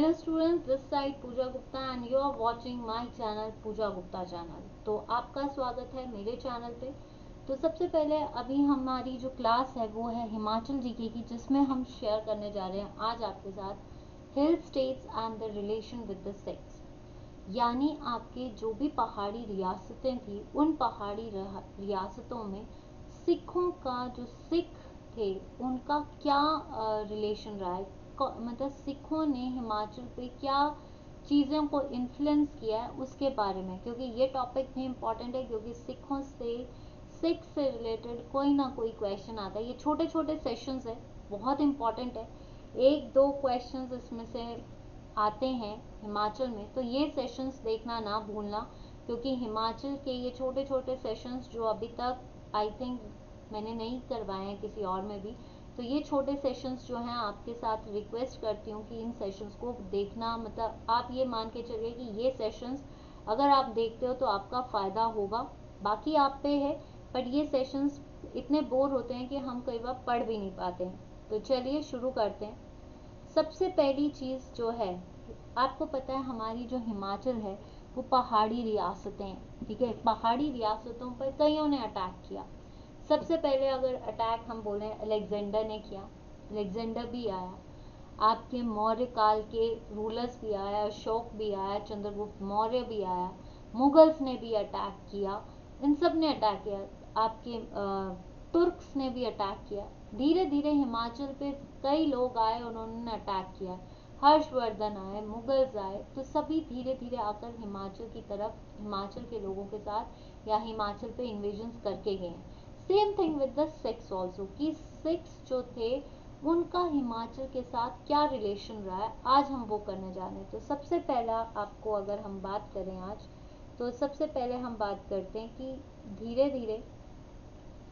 Hello students, this side Pooja Gupta and you are watching my channel Pooja Gupta channel. तो आपका स्वागत है मेरे चैनल पे। तो सबसे पहले अभी हमारी जो क्लास है वो है हिमाचल जीके की, जिसमें हम शेयर करने जा रहे हैं आज आपके साथ हिल states and the relation with the Sikhs. यानी आपके जो भी पहाड़ी रियासतें थी उन पहाड़ी रियासतों में सिखों का, जो सिख थे उनका क्या रिलेशन रहा है, मतलब सिखों ने हिमाचल पे क्या चीज़ों को इन्फ्लुएंस किया है उसके बारे में। क्योंकि ये टॉपिक भी इम्पॉर्टेंट है, क्योंकि सिख से रिलेटेड कोई ना कोई क्वेश्चन आता है। ये छोटे छोटे सेशंस है, बहुत इम्पॉर्टेंट है। एक दो क्वेश्चंस इसमें से आते हैं हिमाचल में, तो ये सेशंस देखना ना भूलना, क्योंकि हिमाचल के ये छोटे छोटे सेशंस जो अभी तक आई थिंक मैंने नहीं करवाए हैं किसी और में भी, तो ये छोटे सेशंस जो हैं आपके साथ रिक्वेस्ट करती हूँ कि इन सेशंस को देखना। मतलब आप ये मान के चलिए कि ये सेशंस अगर आप देखते हो तो आपका फ़ायदा होगा, बाकी आप पे है। बट ये सेशंस इतने बोर होते हैं कि हम कई बार पढ़ भी नहीं पाते हैं। तो चलिए शुरू करते हैं। सबसे पहली चीज़ जो है, आपको पता है हमारी जो हिमाचल है वो पहाड़ी रियासतें हैं, ठीक है। पहाड़ी रियासतों पर कईयों ने अटैक किया। सबसे पहले अगर अटैक हम बोलें, अलेक्जेंडर ने किया, अलेक्जेंडर भी आया, आपके मौर्य काल के रूलर्स भी आया, अशोक भी आया, चंद्रगुप्त मौर्य भी आया, मुगल्स ने भी अटैक किया, इन सब ने अटैक किया। आपके तुर्क्स ने भी अटैक किया। धीरे धीरे हिमाचल पे कई लोग आए, उन्होंने अटैक किया। हर्षवर्धन आए, मुगल्स आए, तो सभी धीरे धीरे आकर हिमाचल की तरफ, हिमाचल के लोगों के साथ या हिमाचल पे इन्वेजन्स करके गए हैं। Same thing with the Sikhs also, कि सिख्स जो थे उनका हिमाचल के साथ क्या रिलेशन रहा है, आज हम वो करने जा रहे हैं। तो सबसे पहला आपको अगर हम बात करें आज, तो सबसे पहले हम बात करते हैं कि धीरे धीरे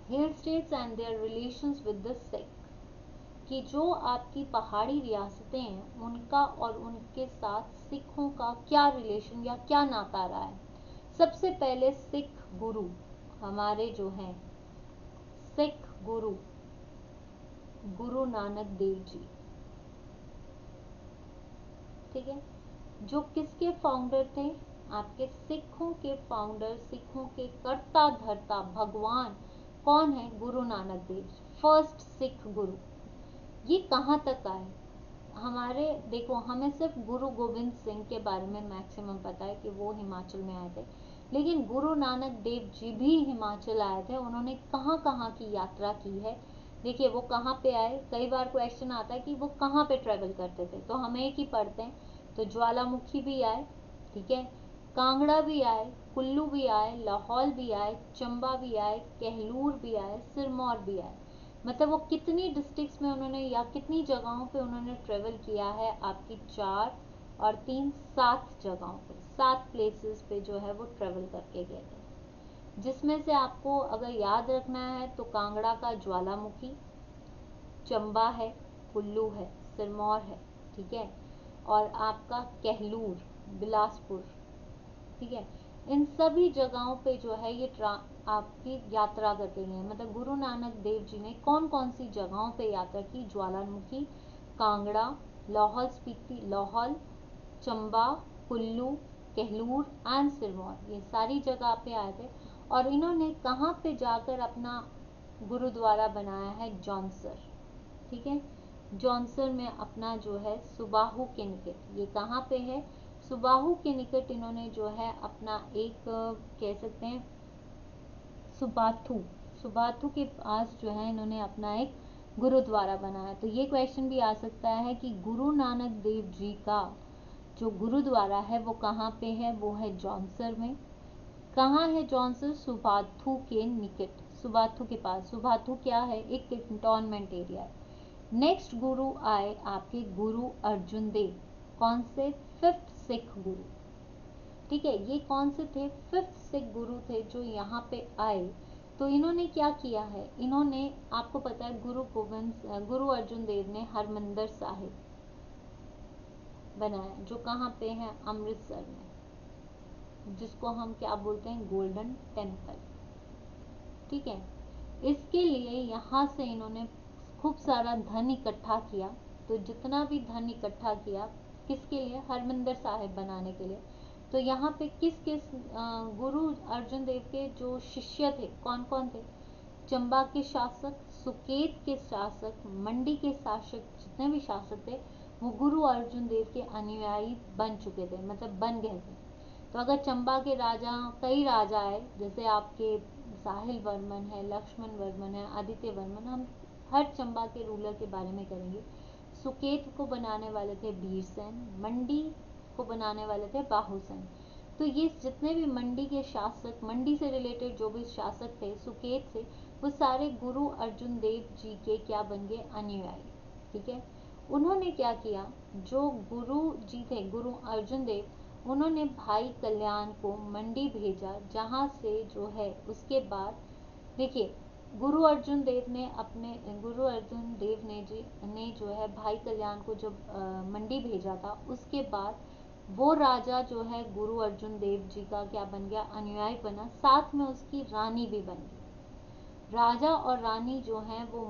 हिल states and their relations with the Sikh, कि जो आपकी पहाड़ी रियासतें हैं उनका और उनके साथ सिखों का क्या रिलेशन या क्या नाता रहा है। सबसे पहले सिख गुरु हमारे जो हैं, सिख गुरु गुरु नानक देव जी, ठीक है, जो किसके फाउंडर थे, आपके सिखों के फाउंडर, सिखों के कर्ता धर्ता भगवान कौन है, गुरु नानक देव, फर्स्ट सिख गुरु। ये कहाँ तक आए हमारे, देखो हमें सिर्फ गुरु गोविंद सिंह के बारे में मैक्सिमम पता है कि वो हिमाचल में आए थे, लेकिन गुरु नानक देव जी भी हिमाचल आए थे। उन्होंने कहाँ कहाँ की यात्रा की है, देखिए वो कहाँ पे आए। कई बार क्वेश्चन आता है कि वो कहाँ पे ट्रेवल करते थे, तो हम एक ही पढ़ते हैं। तो ज्वालामुखी भी आए, ठीक है, कांगड़ा भी आए, कुल्लू भी आए, लाहौल भी आए, चंबा भी आए, कहलूर भी आए, सिरमौर भी आए। मतलब वो कितनी डिस्ट्रिक्ट्स में उन्होंने या कितनी जगहों पे उन्होंने ट्रेवल किया है, आपकी 4 और 3 7 जगहों पे, 7 प्लेसेस पे जो है वो ट्रेवल करके गए थे। जिसमें से आपको अगर याद रखना है तो कांगड़ा का ज्वालामुखी, चंबा है, कुल्लू है, सिरमौर है, ठीक है, और आपका कहलूर, बिलासपुर, ठीक है। इन सभी जगहों पे जो है ये आपकी यात्रा करके गए। मतलब गुरु नानक देव जी ने कौन कौन सी जगहों पे यात्रा की, ज्वालामुखी, कांगड़ा, लाहौल स्पीति, लाहौल, चंबा, कुल्लू, कहलूर एंड सिरमौर, ये सारी जगह पे आए थे। और इन्होंने कहाँ पे जाकर अपना गुरुद्वारा बनाया है, जौनसर, ठीक है, जौनसर में अपना जो है सुबाहू के निकट, ये कहाँ पे है, सुबाहू के निकट इन्होंने जो है अपना एक कह सकते हैं सुबाथू, सुबाथू के पास जो है इन्होंने अपना एक गुरुद्वारा बनाया। तो ये क्वेश्चन भी आ सकता है कि गुरु नानक देव जी का जो गुरुद्वारा है वो कहाँ पे है, वो है जौनसर में। कहाँ है जौनसर, सुबाथू के निकट, सुबाथू के पास। सुबाथू क्या है, एक कैंटोनमेंट एरिया है। नेक्स्ट गुरु आए आपके गुरु अर्जुन देव, कौन से, 5th सिख गुरु, ठीक है। ये कौन से थे, 5th सिख गुरु थे जो यहाँ पे आए। तो इन्होंने क्या किया है, इन्होंने, आपको पता है गुरु अर्जुन देव ने हरमंदिर साहिब बनाया, जो कहाँ पे है, अमृतसर में, जिसको हम क्या बोलते हैं, गोल्डन टेम्पल, ठीक है। इसके लिए यहाँ से इन्होंने खूब सारा धन इकट्ठा किया। तो जितना भी धन इकट्ठा किया किसके लिए? हरमंदिर साहिब बनाने के लिए। तो यहाँ पे किस किस गुरु अर्जुन देव के जो शिष्य थे कौन कौन थे? चंबा के शासक, सुकेत के शासक, मंडी के शासक, जितने भी शासक थे वो गुरु अर्जुन देव के अनुयायी बन चुके थे, मतलब बन गए थे। तो अगर चंबा के राजा, कई राजा आए, जैसे आपके साहिल वर्मन है, लक्ष्मण वर्मन है, आदित्य वर्मन, हम हर चंबा के रूलर के बारे में करेंगे। सुकेत को बनाने वाले थे बीरसेन, मंडी को बनाने वाले थे बाहुसेन। तो ये जितने भी मंडी के शासक, मंडी से रिलेटेड जो भी शासक थे सुकेत से, वो सारे गुरु अर्जुन देव जी के क्या बन गए? अनुयायी। ठीक है। उन्होंने क्या किया, जो गुरु जी थे गुरु अर्जुन देव, उन्होंने भाई कल्याण को मंडी भेजा, जहाँ से जो है उसके बाद देखिए गुरु अर्जुन देव ने जी ने जो है भाई कल्याण को जब मंडी भेजा था, उसके बाद वो राजा जो है गुरु अर्जुन देव जी का क्या बन गया? अनुयायी बना, साथ में उसकी रानी भी बन गई। राजा और रानी जो है वो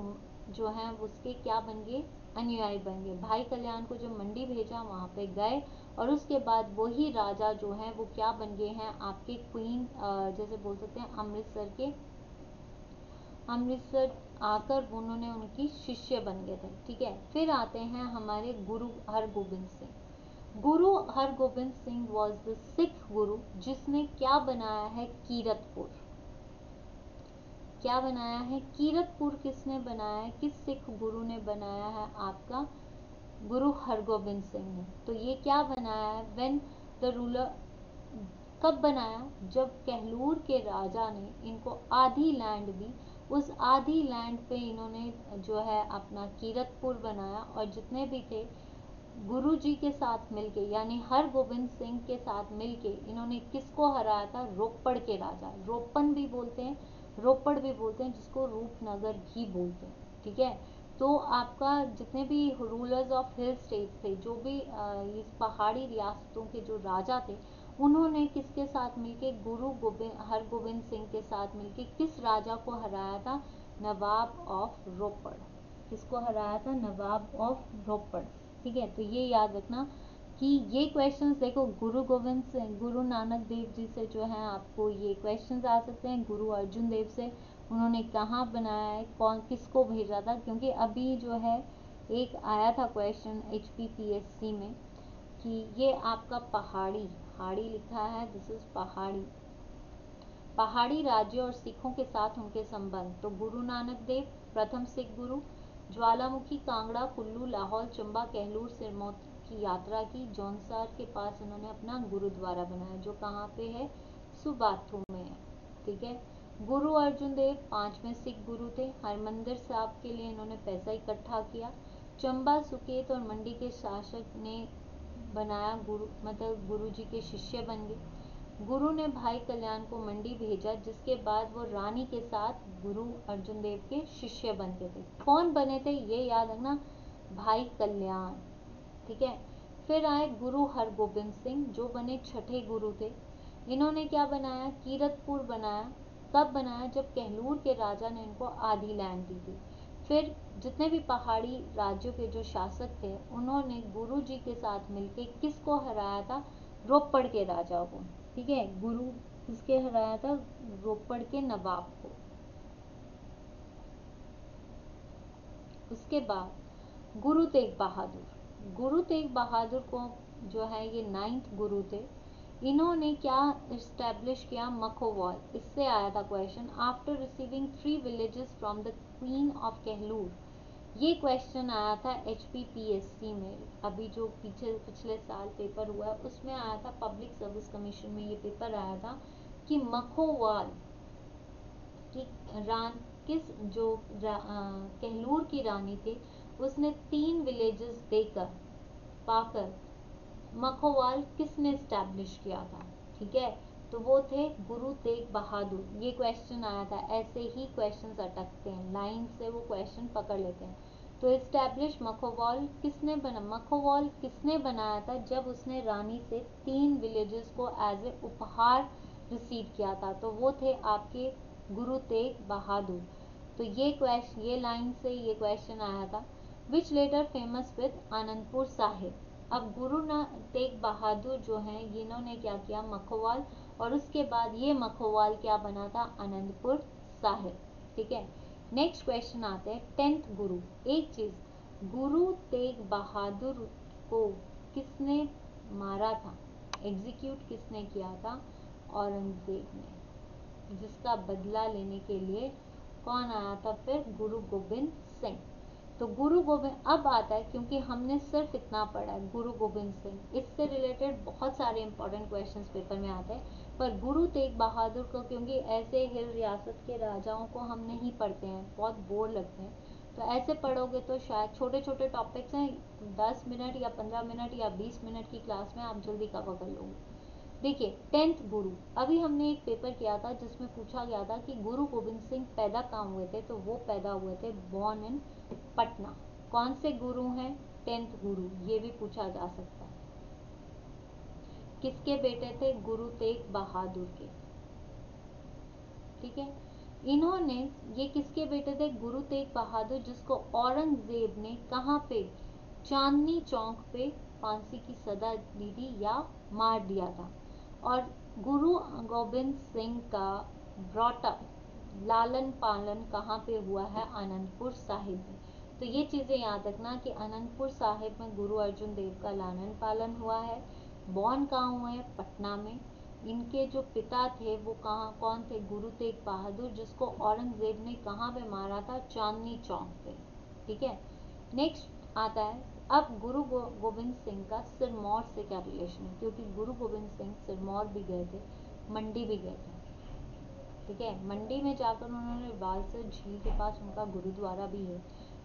जो है उसके क्या बन गए? अनुयायी बन गए। भाई कल्याण को जब मंडी भेजा वहां पे गए, और उसके बाद वही राजा जो है वो क्या बन गए हैं? आपके क्वीन, जैसे बोल सकते हैं अमृतसर आकर उन्होंने उनकी शिष्य बन गए थे। ठीक है। फिर आते हैं हमारे गुरु हरगोबिंद सिंह। गुरु हरगोबिंद सिंह वॉज द सिख गुरु, जिसने क्या बनाया है? कीरतपुर। क्या बनाया है? कीरतपुर किसने बनाया है? किस सिख गुरु ने बनाया है? आपका गुरु हरगोबिंद सिंह ने। तो ये क्या बनाया है? व्हेन द रूलर, कब बनाया? जब कहलूर के राजा ने इनको आधी लैंड दी, उस आधी लैंड पे इन्होंने जो है अपना कीरतपुर बनाया, और जितने भी थे गुरु जी के साथ मिलके, यानी हरगोबिंद सिंह के साथ मिलके इन्होंने किसको हराया था? रोपड़ के राजा, रोपन भी बोलते हैं, रोपड़ भी बोलते हैं, जिसको रूपनगर भी बोलते हैं। ठीक है। तो आपका जितने भी रूलर्स ऑफ हिल स्टेट थे, जो भी इस पहाड़ी रियासतों के जो राजा थे, उन्होंने किसके साथ मिलके? गुरु हरगोबिंद सिंह के साथ मिलके किस राजा को हराया था? नवाब ऑफ रोपड़। किसको हराया था? नवाब ऑफ रोपड़। ठीक है। तो ये याद रखना कि ये क्वेश्चंस देखो, गुरु गोविंद से, गुरु नानक देव जी से जो है आपको ये क्वेश्चंस आ सकते हैं। गुरु अर्जुन देव से उन्होंने कहाँ बनाया है, कौन किसको भेजा था, क्योंकि अभी जो है एक आया था क्वेश्चन HPPSC में कि ये आपका पहाड़ी लिखा है, दिस इज पहाड़ी राज्य और सिखों के साथ उनके संबंध। तो गुरु नानक देव प्रथम सिख गुरु, ज्वालामुखी, कांगड़ा, कुल्लू, लाहौल, चंबा, कहलूर, सिरमौर की यात्रा की, जौनसार के पास उन्होंने अपना गुरुद्वारा बनाया, जो कहाँ पे है? सुबाथू में है। ठीक है। गुरु अर्जुन देव पांचवें सिख गुरु थे। हरमंदिर साहब के लिए इन्होंने पैसा इकट्ठा किया। चंबा, सुकेत और मंडी के शासक ने बनाया, गुरु मतलब गुरु जी के शिष्य बन गए। गुरु ने भाई कल्याण को मंडी भेजा, जिसके बाद वो रानी के साथ गुरु अर्जुन देव के शिष्य बनते थे। कौन बने थे? ये याद रखना, भाई कल्याण। ठीक है। फिर आए गुरु हरगोबिंद सिंह, जो बने छठे गुरु थे। इन्होंने क्या बनाया? कीरतपुर बनाया। कब बनाया? जब कहलूर के राजा ने इनको आधी लैंड दी थी। फिर जितने भी पहाड़ी राज्यों के जो शासक थे, उन्होंने गुरु जी के साथ मिलके किसको हराया था? रोपड़ के राजा को। ठीक है। गुरु किसके हराया था? रोपड़ के नवाब को। उसके बाद गुरु तेग बहादुर। गुरु तेग बहादुर को जो है ये 9th गुरु थे। इन्होंने क्या इस्टेब्लिश किया? मखोवाल। इससे आया था question. After receiving 3 villages from the queen of Kahlur. ये क्वेश्चन आया था HPPSC में, अभी जो पिछले साल पेपर हुआ है उसमें आया था, पब्लिक सर्विस कमीशन में ये पेपर आया था कि मखोवाल की किस जो कहलूर की रानी थी, उसने 3 विलेजेस पाकर मखोवाल किसने स्टैब्लिश किया था? ठीक है। तो वो थे गुरु तेग बहादुर। ये क्वेश्चन आया था, ऐसे ही क्वेश्चंस अटकते हैं, लाइन से वो क्वेश्चन पकड़ लेते हैं। तो एस्टैब्लिश मखोवाल किसने बनाया था? जब उसने रानी से 3 विलेजेस को एज ए उपहार रिसीव किया था, तो वो थे आपके गुरु तेग बहादुर। तो ये लाइन से ये क्वेश्चन आया था। Which letter famous with Anandpur Sahib. अब गुरु तेग बहादुर जो हैं इन्होंने क्या किया, मखोवाल, और उसके बाद ये मखोवाल क्या बना था, आनंदपुर साहिब। ठीक है, नेक्स्ट क्वेश्चन आते हैं 10th गुरु। एक चीज, गुरु तेग बहादुर को किसने मारा था, एग्जीक्यूट किसने किया था, औरंगजेब ने, जिसका बदला लेने के लिए कौन आया था फिर, गुरु गोविंद सिंह। तो गुरु गोविंद अब आता है, क्योंकि हमने सिर्फ इतना पढ़ा है गुरु गोविंद सिंह, इससे रिलेटेड बहुत सारे इंपॉर्टेंट क्वेश्चंस पेपर में आते हैं, पर गुरु तेग बहादुर को क्योंकि ऐसे हिल रियासत के राजाओं को हम नहीं पढ़ते हैं, बहुत बोर लगते हैं, तो ऐसे पढ़ोगे तो शायद छोटे छोटे टॉपिक्स हैं, 10 मिनट या 15 मिनट या 20 मिनट की क्लास में आप जल्दी कवर कर लोगे। देखिए 10th गुरु, अभी हमने एक पेपर किया था जिसमें पूछा गया था कि गुरु गोविंद सिंह पैदा कहाँ हुए थे, तो वो पैदा हुए थे बॉर्न इन पटना। कौन से गुरु हैं, 10th गुरु, ये भी पूछा जा सकता है। किसके बेटे थे, गुरु तेग बहादुर के। ठीक है, इन्होंने, ये किसके बेटे थे, गुरु तेग बहादुर, जिसको औरंगजेब ने कहाँ पे, चांदनी चौक पे फांसी की सजा दी थी या मार दिया था। और गुरु गोविंद सिंह का ब्रॉटअप, लालन पालन कहाँ पे हुआ है, आनंदपुर साहिब में। तो ये चीजें याद रखना कि आनंदपुर साहिब में गुरु अर्जुन देव का लालन पालन हुआ है। बॉर्न कहाँ हुए हैं, पटना में। इनके जो पिता थे वो कहाँ, कौन थे, गुरु तेग बहादुर, जिसको औरंगजेब ने कहाँ पे मारा था, चांदनी चौक पे। ठीक है, नेक्स्ट आता है, अब गुरु गोविंद सिंह का सिरमौर से क्या रिलेशन है, क्योंकि गुरु गोविंद सिंह सिरमौर भी गए थे, मंडी भी गए थे। ठीक है, मंडी में जाकर उन्होंने बालसर झील के पास उनका गुरुद्वारा भी है।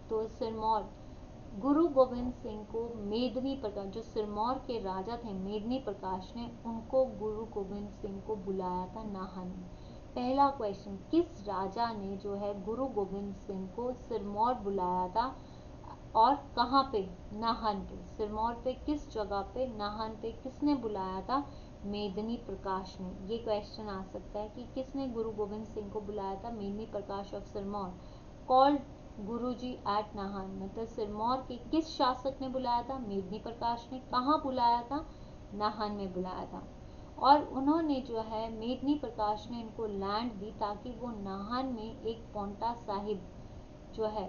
तो सिरमौर, गुरु गोविंद सिंह को मेदिनी प्रकाश, जो सिरमौर के राजा थे मेदिनी प्रकाश ने उनको गुरु गोविंद सिंह को बुलाया था नाहन में। पहला क्वेश्चन, किस राजा ने जो है गुरु गोविंद सिंह को सिरमौर बुलाया था, और कहाँ पे, नाहन पे। सिरमौर पे किस जगह पे, नाहन पे किसने बुलाया था, मेदिनी प्रकाश ने। ये क्वेश्चन आ सकता है कि किसने गुरु गोविंद सिंह को बुलाया था, Medini Prakash of Sirmaur, called Guruji at Nahan. मतलब सिरमौर के किस शासक ने बुलाया था, मेदिनी प्रकाश ने। कहाँ बुलाया था, नाहन में बुलाया था। और उन्होंने जो है, मेदिनी प्रकाश ने इनको लैंड दी ताकि वो नाहन में एक पोंटा साहिब जो है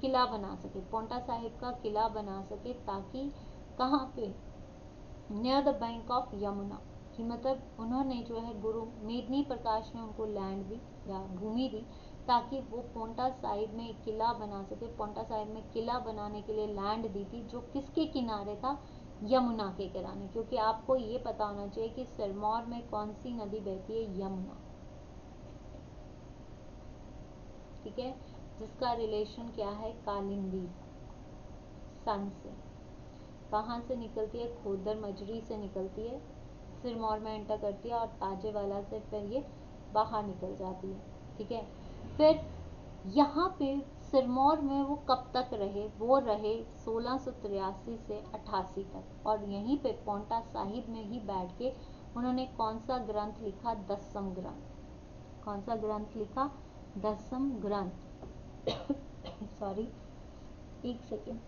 किला बना सके, पोंटा साहिब का किला बना सके, ताकि कहाँ पे, near the bank of Yamuna, कि मतलब उन्होंने जो है, गुरु मेदिनी प्रकाश ने उनको लैंड दी या भूमि दी ताकि वो पोंटा साहिब में एक किला बना सके। पोंटा साहिब में किला बनाने के लिए लैंड दी थी, जो किसके किनारे था, यमुना के किनारे। क्योंकि आपको ये पता होना चाहिए कि सिरमौर में कौन सी नदी बहती है, यमुना। ठीक है, जिसका रिलेशन क्या है, कालिंदी सन से। कहाँ से निकलती है, खोदर मजरी से निकलती है, सिरमौर में एंटर करती है और ताजेवाला से फिर ये बाहर निकल जाती है। ठीक है, फिर यहाँ पे सिरमौर में वो कब तक रहे, वो रहे 1683 से 88 तक, और यहीं पे पोंटा साहिब में ही बैठ के उन्होंने कौन सा ग्रंथ लिखा, दसम ग्रंथ। कौन सा ग्रंथ लिखा, दसम ग्रंथ। सॉरी, एक सेकेंड।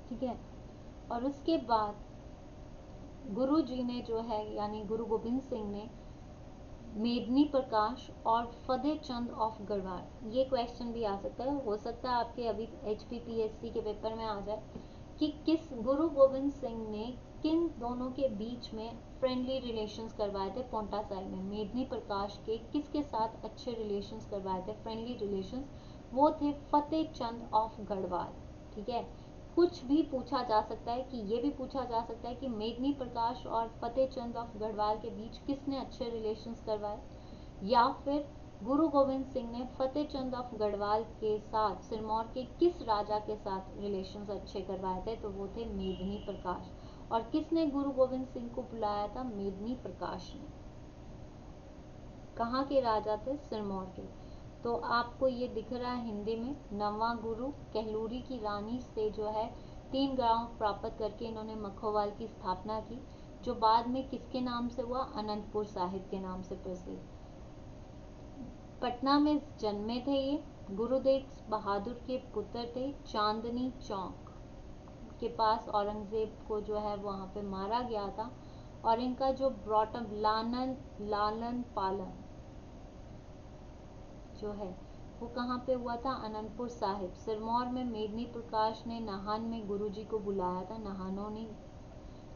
ठीक है, और उसके बाद गुरु जी ने जो है, यानी गुरु गोविंद सिंह ने मेदिनी प्रकाश और फतेह चंद ऑफ गढ़वाल, ये क्वेश्चन भी आ सकता है, हो सकता है आपके अभी HPPSC के पेपर में आ जाए, कि किस गुरु गोविंद सिंह ने किन दोनों के बीच में फ्रेंडली रिलेशंस करवाए थे पोंटा साहिब में। मेदिनी प्रकाश के किसके साथ अच्छे रिलेशंस करवाए थे, फ्रेंडली रिलेशंस, वो थे फतेह चंद ऑफ गढ़वाल। ठीक है, कुछ भी पूछा जा सकता है, कि ये भी पूछा जा सकता है कि मेदिनी प्रकाश और फतेह चंद ऑफ गढ़वाल के बीच किसने अच्छे रिलेशंस करवाए, या फिर गुरु गोविंद सिंह ने फतेह चंद ऑफ गढ़वाल के साथ सिरमौर के किस राजा के साथ रिलेशंस अच्छे करवाए थे, तो वो थे मेदिनी प्रकाश। और किसने गुरु गोविंद सिंह को बुलाया था, मेदिनी प्रकाश ने। कहाँ के राजा थे, सिरमौर के। तो आपको ये दिख रहा है हिंदी में, नवा गुरु कहलूरी की रानी से जो है 3 गांव प्राप्त करके इन्होंने मखोवाल की स्थापना की, जो बाद में किसके नाम से हुआ, अनंतपुर साहिब के नाम से प्रसिद्ध। पटना में जन्मे थे ये। गुरु तेग बहादुर के पुत्र थे। चांदनी चौक के पास औरंगजेब को जो है वहाँ पे मारा गया था। और इनका जो ब्रॉटअप लालन पालन जो है वो कहाँ पे हुआ था? अनंतपुर साहिब। सिरमौर में मेदिनी प्रकाश ने नाहन में गुरुजी को बुलाया था।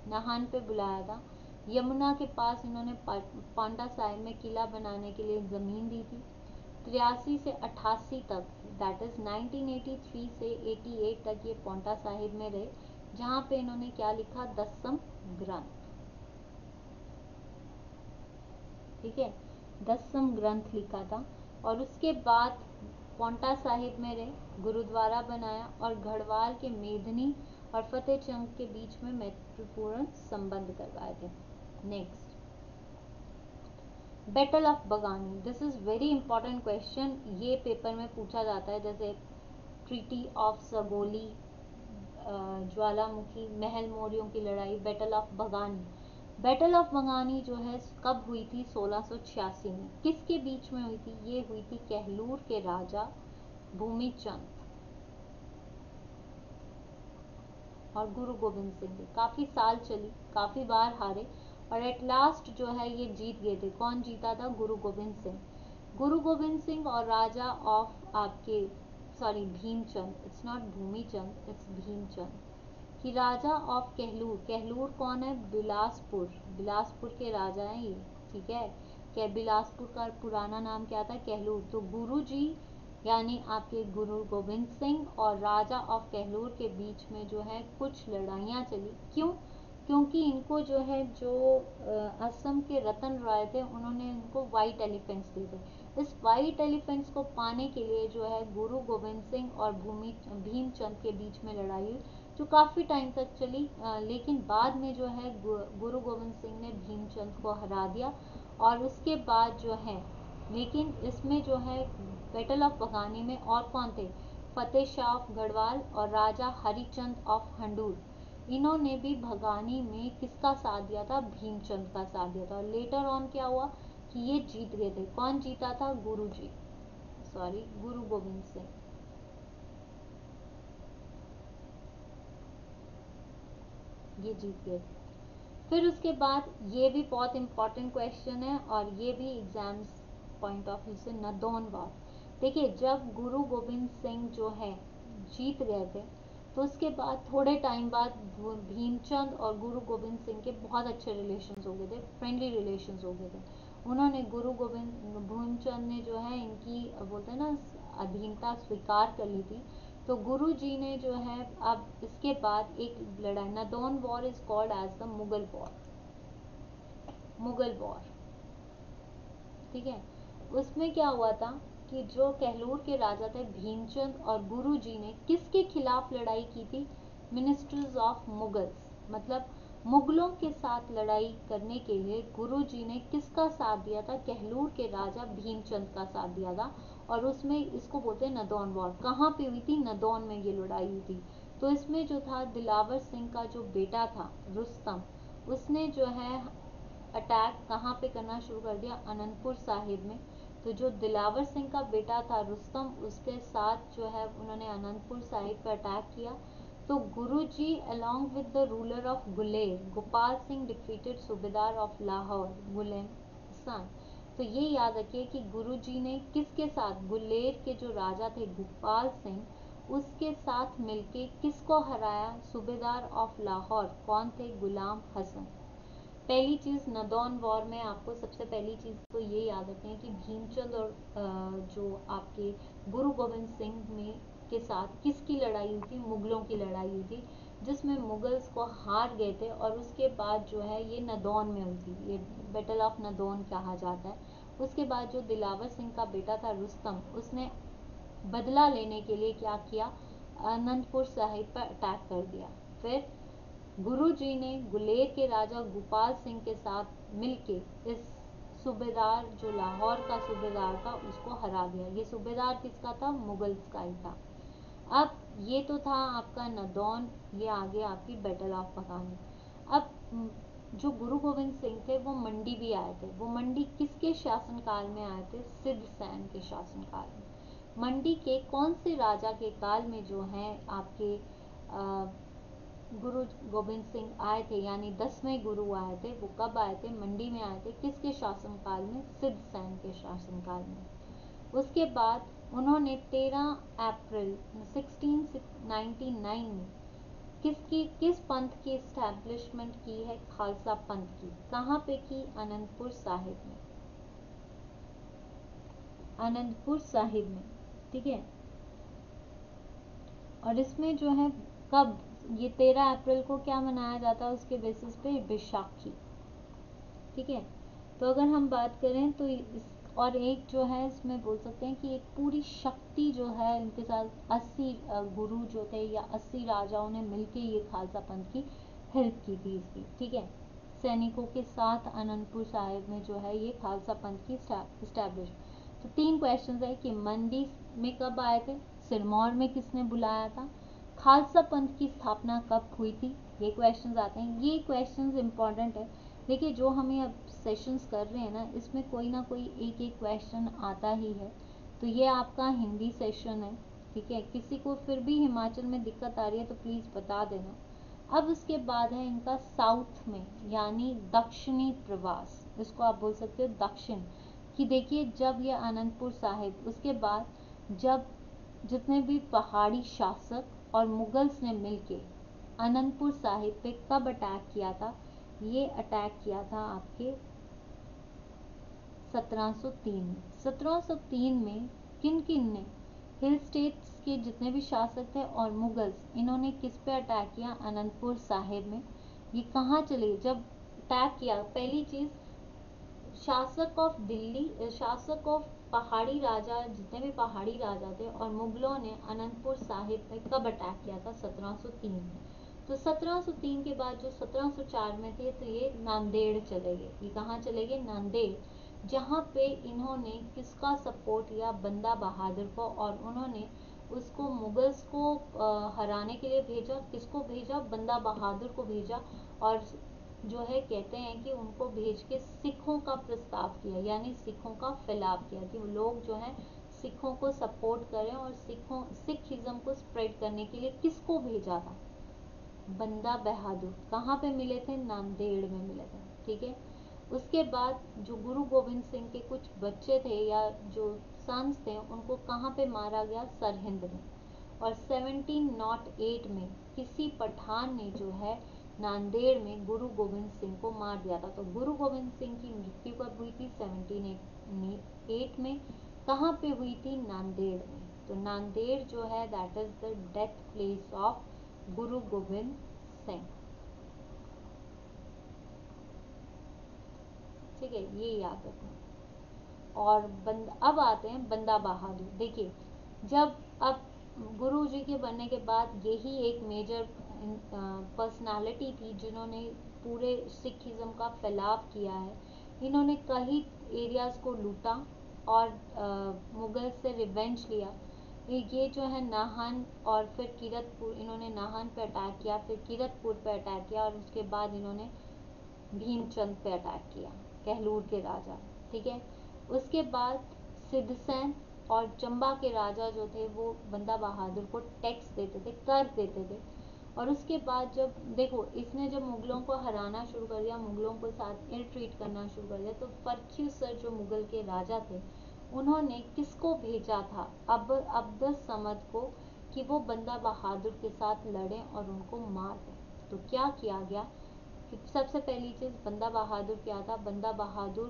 नाहन पे बुलाया था। यमुना के पास इन्होंने पांडा साहिब में किला बनाने के लिए जमीन दी थी। 83 से 88 तक, दैट इज 1983 से 88 तक ये पांडा साहिब में रहे, जहाँ पे इन्होंने क्या लिखा? दसम ग्रंथ। ठीक है, दसम ग्रंथ लिखा था। और उसके बाद पांडा साहिब में रहे, गुरुद्वारा बनाया और गढ़वाल के मेदिनी और फतेह जंग के बीच में महत्वपूर्ण संबंध करवाए थे। नेक्स्ट, बैटल ऑफ बगानी। This is very important question, ये पेपर में पूछा जाता है। जैसे ट्रीटी ऑफ सगोली, ज्वालामुखी, महल मौर्यों की लड़ाई, बैटल ऑफ बगानी। बैटल ऑफ बगानी जो है कब हुई थी? 1686 में। किसके बीच में हुई थी? ये हुई थी कहलूर के राजा भूमिचंद और गुरु गोविंद सिंह की। काफी साल चली, काफी बार हारे और एट लास्ट जो है ये जीत गए थे। कौन जीता था? गुरु गोविंद सिंह। गुरु गोविंद सिंह और राजा ऑफ आपके Bhimchand, it's not Bhumichand, it's Bhimchand कि राजा ऑफ कहलूर। कहलूर कौन है? बिलासपुर के राजा हैं ये। ठीक है, क्या बिलासपुर का पुराना नाम क्या था? कहलूर। तो गुरु जी यानी आपके गुरु गोविंद सिंह और राजा ऑफ कहलूर के बीच में जो है कुछ लड़ाइयाँ चली। क्यों? क्योंकि इनको जो है असम के रतन रॉय थे, उन्होंने इनको वाइट एलिफेंट्स दिए थे। इस वाइट एलिफेंट्स को पाने के लिए जो है गुरु गोविंद सिंह और भीमचंद के बीच में लड़ाई हुई, जो काफ़ी टाइम तक चली। लेकिन बाद में जो है गुरु गोविंद सिंह ने भीमचंद को हरा दिया। और उसके बाद जो है, लेकिन इसमें जो है बैटल ऑफ बगानी में और कौन थे? फतेह शाह ऑफ गढ़वाल और राजा हरिचंद ऑफ हंडूर। इन्होंने भी भगानी में किसका साथ दिया था? भीमचंद का साथ दिया था। और लेटर ऑन क्या हुआ कि ये जीत गए थे। कौन जीता था? गुरु गोविंद सिंह। ये जीत गए थे। फिर उसके बाद ये भी बहुत इंपॉर्टेंट क्वेश्चन है और ये भी एग्जाम्स पॉइंट ऑफ व्यू से, नदौन वॉर। देखिए, जब गुरु गोविंद सिंह जो है जीत गए थे, तो उसके बाद थोड़े टाइम बाद भीमचंद और गुरु गोविंद सिंह के बहुत अच्छे रिलेशंस हो गए थे, फ्रेंडली रिलेशंस हो गए थे। उन्होंने भीमचंद ने जो है इनकी बोलते हैं ना अधीनता स्वीकार कर ली थी। तो गुरु जी ने जो है अब इसके बाद एक लड़ाई, Nadaun war is called as the Mughal war. ठीक है, उसमें क्या हुआ था कि जो कहलूर के राजा थे भीमचंद और गुरु जी ने किसके खिलाफ लड़ाई की थी? मिनिस्टर्स ऑफ मुगल्स, मतलब मुगलों के साथ लड़ाई करने के लिए गुरु जी ने किसका साथ दिया था? कहलूर के राजा भीमचंद का साथ दिया था। और उसमें इसको बोलते हैं नदौन वॉर। कहाँ पे हुई थी? नदौन में ये लड़ाई हुई थी। तो इसमें जो था दिलावर सिंह का जो बेटा था रुस्तम, उसने जो है अटैक कहाँ पे करना शुरू कर दिया? अनंतपुर साहिब में। तो जो दिलावर सिंह का बेटा था रुस्तम, उसके साथ जो है उन्होंने अनंतपुर साहिब पे अटैक किया। तो गुरुजी along with the ruler of Guler, Gopal Singh defeated सूबेदार ऑफ लाहौर गुलेम हसन। तो ये याद रखिए कि गुरुजी ने किसके साथ? गुलेर के जो राजा थे गोपाल सिंह, उसके साथ मिलके किसको हराया? सूबेदार ऑफ लाहौर कौन थे? गुलाम हसन। पहली चीज नदौन वॉर में आपको सबसे पहली चीज तो ये याद रखनी है कि भीमचंद और जो आपके गुरु गोविंद सिंह में के साथ किसकी लड़ाई हुई थी? मुगलों की लड़ाई हुई थी, जिसमें मुगल्स को हार गए थे। और उसके बाद जो है ये नदौन में हुई थी, ये बैटल ऑफ नदौन कहा जाता है। उसके बाद जो दिलावर सिंह का बेटा था रुस्तम, उसने बदला लेने के लिए क्या किया? अनंतपुर साहिब पर अटैक कर दिया। फिर गुरु जी ने गुलेर के राजा गोपाल सिंह के साथ मिलके इस सूबेदार जो लाहौर का सूबेदार था उसको हरा दिया। ये सूबेदार किसका था? मुगल्स का ही था। अब ये तो था आपका नदौन, ये आगे आपकी बैटल ऑफ बगानी। अब जो गुरु गोविंद सिंह थे वो मंडी भी आए थे। वो मंडी किसके शासनकाल में आए थे? सिद्धसेन के शासनकाल में। मंडी के कौन से राजा के काल में जो है आपके गुरु गोविंद सिंह आए थे, यानी 10वें गुरु आए थे, वो कब आए थे? मंडी में आए थे। किसके शासनकाल में? सिद्धसेन के शासनकाल में। उसके बाद उन्होंने 13 अप्रैल 1699 में किस पंथ की एस्टैब्लिशमेंट की है? खालसा पंथ की। कहाँ पे की? आनंदपुर साहिब में। आनंदपुर साहिब में, ठीक है। और इसमें जो है कब, ये 13 अप्रैल को क्या मनाया जाता है उसके बेसिस पे? बैसाखी, ठीक है। तो अगर हम बात करें तो और एक जो है इसमें बोल सकते हैं कि एक पूरी शक्ति जो है इनके साथ 80 गुरु जो थे या 80 राजाओं ने मिलके ये खालसा पंथ की हेल्प की थी इसकी, ठीक है। सैनिकों के साथ आनंदपुर साहिब में जो है ये खालसा पंथ की स्टैब्लिश। तो 3 क्वेश्चन है कि मंडी में कब आए थे, सिरमौर में किसने बुलाया था, खालसा पंथ की स्थापना कब हुई थी, ये क्वेश्चंस आते हैं। ये क्वेश्चंस इंपॉर्टेंट है। देखिए जो हमें अब सेशंस कर रहे हैं ना, इसमें कोई ना कोई एक एक क्वेश्चन आता ही है। तो ये आपका हिंदी सेशन है, ठीक है। किसी को फिर भी हिमाचल में दिक्कत आ रही है तो प्लीज़ बता देना। अब उसके बाद है इनका साउथ में, यानी दक्षिणी प्रवास, इसको आप बोल सकते हो दक्षिण कि देखिए जब ये आनंदपुर साहिब, उसके बाद जब जितने भी पहाड़ी शासक और मुगल्स ने मिलके आनंदपुर साहिब पे कब अटैक किया था? ये अटैक किया था आपके 1703 में। 1703 में किन किन ने, हिल स्टेट्स के जितने भी शासक थे और मुगल्स, इन्होंने किस पे अटैक किया? आनंदपुर साहिब में। ये कहाँ चले जब अटैक किया? पहली चीज, शासक ऑफ दिल्ली, शासक ऑफ पहाड़ी राजा, जितने भी पहाड़ी राजा थे और मुगलों ने आनंदपुर साहिब पे कब अटैक किया था? 1703 में। तो 1703 के बाद जो 1704 में थे तो ये नांदेड़ चले गए। ये कहाँ चले गए? नांदेड़, जहाँ पे इन्होंने किसका सपोर्ट लिया? बंदा बहादुर को। और उन्होंने उसको मुगल्स को हराने के लिए भेजा। किसको भेजा? बंदा बहादुर को भेजा। और जो है कहते हैं कि उनको भेज के सिखों का प्रस्ताव किया, यानी सिखों का फैलाव किया कि वो लोग जो है सिखों को सपोर्ट करें और सिखिज्म को स्प्रेड करने के लिए किसको भेजा था? बंदा बहादुर। कहाँ पे मिले थे? नांदेड़ में मिले थे, ठीक है। उसके बाद जो गुरु गोविंद सिंह के कुछ बच्चे थे या जो सन्स थे, उनको कहाँ पे मारा गया? सरहिंद में। और 1708 में किसी पठान ने जो है नांदेड़ में गुरु गोविंद सिंह को मार दिया था। तो गुरु गोविंद सिंह की मृत्यु कब हुई थी? 1708 में। कहाँ पे हुई थी? नांदेड़ में। तो नांदेड़ जो है that is the death place of गुरु गोविंद सिंह, ठीक है, ये याद रखना। और अब आते हैं बंदा बहादुर। देखिए जब अब गुरु जी के बनने के बाद यही एक मेजर पर्सनालिटी थी जिन्होंने पूरे सिखिज्म का फैलाव किया है। इन्होंने कई एरियाज को लूटा और मुगल से रिवेंज लिया। ये जो है नाहन और फिर किरतपुर, इन्होंने नाहन पे अटैक किया, फिर किरतपुर पे अटैक किया और उसके बाद इन्होंने भीमचंद पे अटैक किया, कहलूर के राजा, ठीक है। उसके बाद सिद्धसेन और चंबा के राजा जो थे वो बंदा बहादुर को टैक्स देते थे, कर देते थे। और उसके बाद जब देखो इसने जब मुगलों को हराना शुरू कर दिया, मुगलों के साथ इल ट्रीट करना शुरू कर दिया, तो फर्ख्युसर जो मुगल के राजा थे उन्होंने किसको भेजा था? अब्दुल समद को, कि वो बंदा बहादुर के साथ लड़ें और उनको मार दें। तो क्या किया गया कि सबसे पहली चीज, बंदा बहादुर क्या था? बंदा बहादुर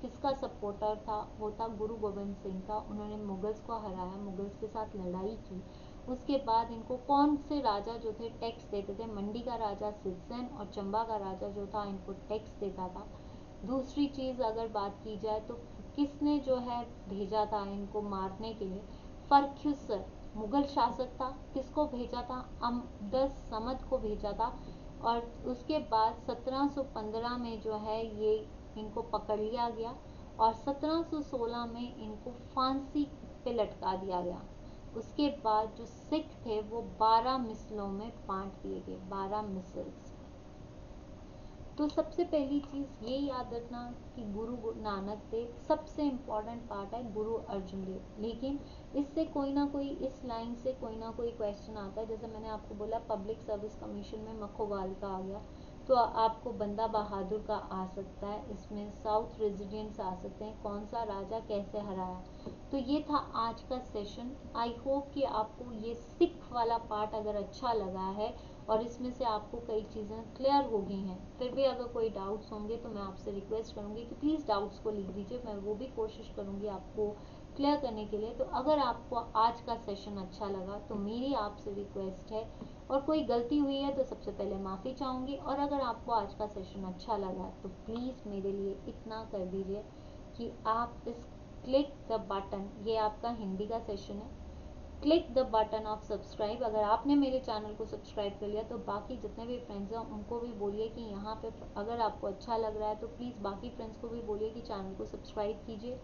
किसका सपोर्टर था? वो था गुरु गोविंद सिंह का। उन्होंने मुगल्स को हराया, मुगल्स के साथ लड़ाई की। उसके बाद इनको कौन से राजा जो थे टैक्स देते थे? मंडी का राजा सिद्धसेन और चंबा का राजा जो था इनको टैक्स देता था। दूसरी चीज अगर बात की जाए तो किसने जो है भेजा था इनको मारने के लिए? फर्ख्युसर मुगल शासक था, किसको भेजा था? अब्दुल समद को भेजा था। और उसके बाद 1715 में जो है ये इनको पकड़ लिया गया और 1716 में इनको फांसी पे लटका दिया गया। उसके बाद जो सिख थे वो 12 मिसलों में बांट दिए गए, 12 मिसल्स। तो सबसे पहली चीज़ ये याद रखना कि गुरु नानक देव सबसे इम्पॉर्टेंट पार्ट है, गुरु अर्जुन देव। लेकिन इससे कोई ना कोई, इस लाइन से कोई ना कोई क्वेश्चन आता है। जैसे मैंने आपको बोला पब्लिक सर्विस कमीशन में मखोवाल का आ गया, तो आपको बंदा बहादुर का आ सकता है, इसमें साउथ रेजिडेंट्स आ सकते हैं, कौन सा राजा कैसे हराया। तो ये था आज का सेशन। आई होप कि आपको ये सिख वाला पार्ट अगर अच्छा लगा है और इसमें से आपको कई चीज़ें क्लियर हो गई हैं। फिर भी अगर कोई डाउट्स होंगे तो मैं आपसे रिक्वेस्ट करूँगी कि प्लीज़ डाउट्स को लिख दीजिए, मैं वो भी कोशिश करूँगी आपको क्लियर करने के लिए। तो अगर आपको आज का सेशन अच्छा लगा तो मेरी आपसे रिक्वेस्ट है, और कोई गलती हुई है तो सबसे पहले माफ़ी चाहूँगी, और अगर आपको आज का सेशन अच्छा लगा तो प्लीज़ मेरे लिए इतना कर दीजिए कि आप इस क्लिक द बटन, ये आपका हिंदी का सेशन है, click the button of subscribe. अगर आपने मेरे चैनल को सब्सक्राइब कर लिया तो बाकी जितने भी फ्रेंड्स हैं उनको भी बोलिए कि यहाँ पे अगर आपको अच्छा लग रहा है तो प्लीज़ बाकी फ्रेंड्स को भी बोलिए कि चैनल को सब्सक्राइब कीजिए,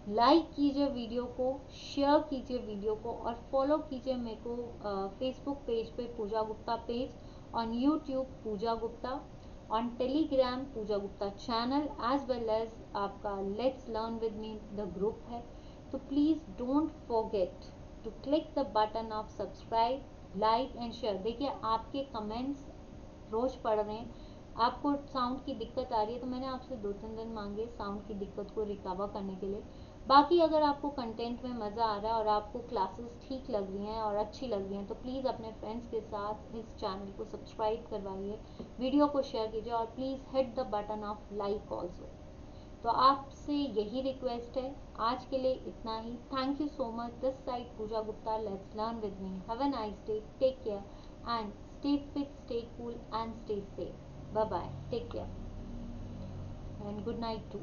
लाइक कीजिए वीडियो को, शेयर कीजिए वीडियो को, और फॉलो कीजिए मेरे को फेसबुक पेज पे Pooja Gupta page, on YouTube Pooja Gupta, on Telegram Pooja Gupta channel, as well as आपका let's learn with me the group है। तो please don't forget to click the button of subscribe, like and share. देखिए आपके कमेंट्स रोज पढ़ रहे हैं। आपको साउंड की दिक्कत आ रही है तो मैंने आपसे 2-3 दिन मांगे साउंड की दिक्कत को रिकवर करने के लिए। बाकी अगर आपको कंटेंट में मज़ा आ रहा है और आपको क्लासेस ठीक लग रही हैं और अच्छी लग रही हैं तो प्लीज़ अपने फ्रेंड्स के साथ इस चैनल को सब्सक्राइब करवाइए, वीडियो को शेयर कीजिए, और please hit the button of like also. तो आपसे यही रिक्वेस्ट है। आज के लिए इतना ही। Thank you so much. This side Pooja Gupta, let's learn with me. Have a nice day, take care and stay fit, stay cool and stay safe. Bye bye. Take care and good night too.